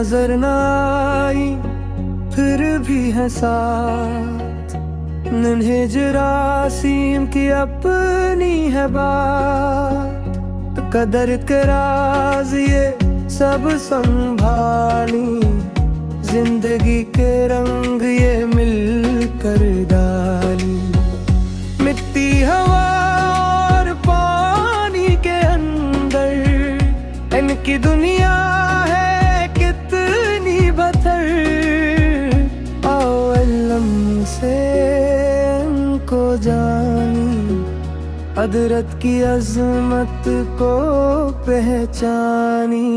नजर न आई फिर भी है साथ, नन्हे जरासीम की अपनी है बात। कदर के राज ये सब संभाली, जिंदगी के रंग ये मिलकर डाली। मिट्टी हवा और पानी के अंदर इनकी दुनिया है कितनी बदतर। आओ इल्म से इनको जानी, कुदरत की अजमत को पहचानी।